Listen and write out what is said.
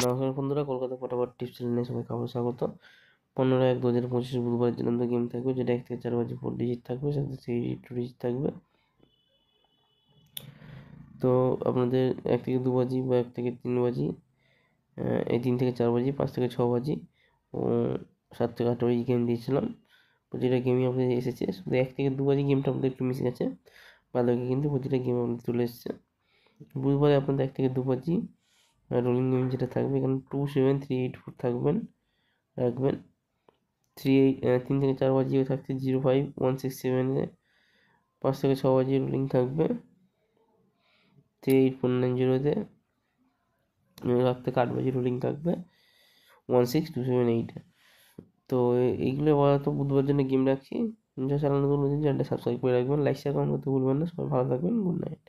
নমস্কার বন্ধুরা, কলকাতা ফটাফট টিপস চ্যানেলে সবাইকে আবার স্বাগত। 15/1/2025 বুধবার দিনান্ত গেম থাকবে, যেটা 1 থেকে 4 বাজে 4 ডিজিট থাকবে, সাথে 3 2 ডিজিট থাকবে। তো আপনাদের 1 থেকে 2 বাজি বা 1 থেকে 3 বাজি, এই 3 থেকে 4 বাজি, 5 থেকে 6 বাজি ও 7 থেকে 8 বাজি গেম দিয়েছিলাম। প্রতিটা গেমই আপনাদের এসেছে, শুধু 1 থেকে 2 বাজি গেমটা আপনাদের একটু মিসে গেছে, বাকি কিন্তু প্রতিটা গেম আপনাদের চলে এসেছে। বুধবারে আপনাদের 1 থেকে 2 বাজি রোলিং গেম যেটা থাকবে, এখানে 2 7 3 8 4 রাখবেন। 3 থেকে 4 বাজিয়ে থাকছে 05 167 এ। 5 থেকে 6 বাজিয়ে রোলিং থাকবে 38490 রাত থেকে 8 বাজিয়ে রোলিং থাকবে 16278 এ। তো এইগুলো আপাতত বুধবার জন্য গেম রাখছি। যা চালানো চ্যানেলটা সাবস্ক্রাইব করে রাখবেন, লাইক শেয়ার কমেন্ট করতে ভুলবেন না। সবাই ভালো থাকবেন, গুড নাইট।